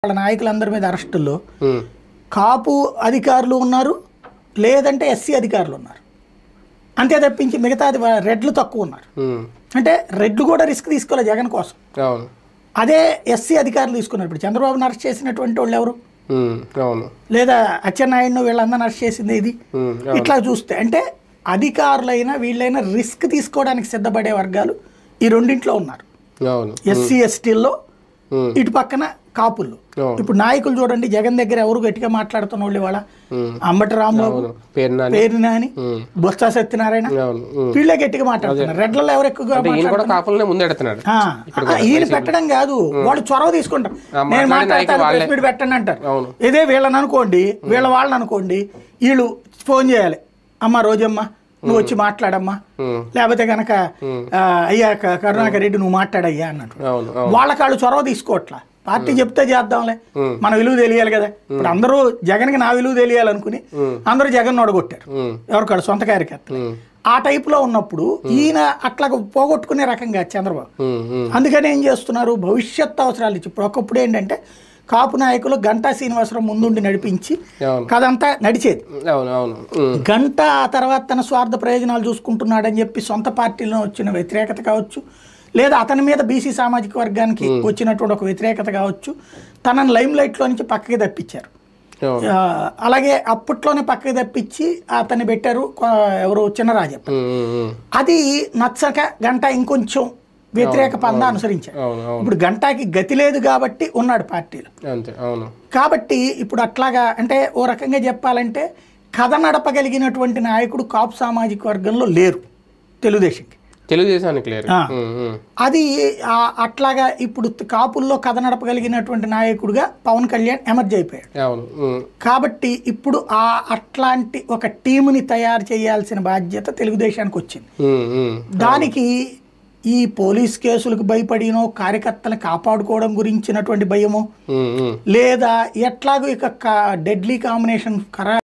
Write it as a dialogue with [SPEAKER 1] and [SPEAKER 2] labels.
[SPEAKER 1] వాళ్ళ నాయకులందరి మీద అరెస్టుల్లో కాపు అధికారులు ఉన్నారు, లేదంటే ఎస్సీ అధికారులు ఉన్నారు. అంతే తప్పించి మిగతాది రెడ్లు తక్కువ ఉన్నారు. అంటే రెడ్లు కూడా రిస్క్ తీసుకోవాలి జగన్ కోసం. అదే ఎస్సీ అధికారులు తీసుకున్నారు. ఇప్పుడు చంద్రబాబుని అరెస్ట్ చేసినటువంటి వాళ్ళు ఎవరు, లేదా అచ్చెన్నాయుడును వీళ్ళందరిని అరెస్ట్ చేసింది ఇది. ఇట్లా చూస్తే అంటే అధికారులైనా వీళ్ళైనా రిస్క్ తీసుకోవడానికి సిద్ధపడే వర్గాలు ఈ రెండింట్లో ఉన్నారు. ఎస్సీ ఎస్టీల్లో ఇటు పక్కన కాపుల్లో. ఇప్పుడు నాయకులు చూడండి, జగన్ దగ్గర ఎవరు గట్టిగా మాట్లాడుతున్న వాళ్ళు ఇవాళ అంబటి రాంబాబు, పేరు నాని, బొత్స సత్యనారాయణ, వీళ్ళే గట్టిగా మాట్లాడుతున్నారు. రెడ్లలో ఎవరు ఎక్కువగా ఈయన పెట్టడం కాదు, వాళ్ళు చొరవ తీసుకుంటారు. నేను మాట్లాడతాను, ప్రెస్ మీట్ పెట్టండి అంటారు. ఇదే వీళ్ళని అనుకోండి, వీళ్ళ వాళ్ళని అనుకోండి, వీళ్ళు ఫోన్ చేయాలి, అమ్మ రోజమ్మ నువ్వు వచ్చి మాట్లాడమ్మా, లేకపోతే కనుక అయ్యా కరుణాకర్ రెడ్డి నువ్వు మాట్లాడయ్యా అన్నట్టు. వాళ్ళకాళ్ళు చొరవ తీసుకోవట్లా. పార్టీ చెప్తే చేద్దాంలే, మన విలువ తెలియాలి కదా. ఇప్పుడు అందరూ జగన్కి నా విలువ తెలియాలనుకుని అందరూ జగన్ ఒడగొట్టారు, ఎవరికాడు సొంత కార్యకర్తలు. ఆ టైప్లో ఉన్నప్పుడు ఈయన అట్లా పోగొట్టుకునే రకంగా చంద్రబాబు. అందుకని ఏం చేస్తున్నారు, భవిష్యత్తు అవసరాలు ఇచ్చి. ఇప్పుడు ఒకప్పుడు ఏంటంటే కాపు నాయకులు గంటా శ్రీనివాసరావు ముందుండి నడిపించి కదంతా నడిచేది. గంట ఆ తర్వాత తన స్వార్థ ప్రయోజనాలు చూసుకుంటున్నాడని చెప్పి సొంత పార్టీలో వచ్చిన వ్యతిరేకత కావచ్చు, లేదా అతని మీద బీసీ సామాజిక వర్గానికి వచ్చినటువంటి ఒక వ్యతిరేకత కావచ్చు, తనని లైమ్ లైట్లో నుంచి పక్కకి తప్పించారు. అలాగే అప్పట్లోనే పక్కకి తప్పించి అతన్ని పెట్టారు ఎవరు, చినరాజప్ప. అది నచ్చక గంట ఇంకొంచెం వ్యతిరేక పందా అనుసరించారు. ఇప్పుడు గంటాకి గతి లేదు కాబట్టి ఉన్నాడు పార్టీలో. కాబట్టి ఇప్పుడు అట్లాగా అంటే ఓ రకంగా చెప్పాలంటే కథ నడపగలిగినటువంటి నాయకుడు కాపు సామాజిక వర్గంలో లేరు తెలుగుదేశానికి లేరు. అది అట్లాగా ఇప్పుడు కాపుల్లో కథ నడపగలిగినటువంటి నాయకుడుగా పవన్ కళ్యాణ్ ఎమర్జ్ అయిపోయాడు. కాబట్టి ఇప్పుడు అట్లాంటి ఒక టీముని తయారు చేయాల్సిన బాధ్యత తెలుగుదేశానికి వచ్చింది. దానికి ఈ పోలీస్ కేసులకు భయపడినో, కార్యకర్తలను కాపాడుకోవడం గురించినటువంటి భయమో, లేదా ఎట్లాగో ఇక డెడ్లీ కాంబినేషన్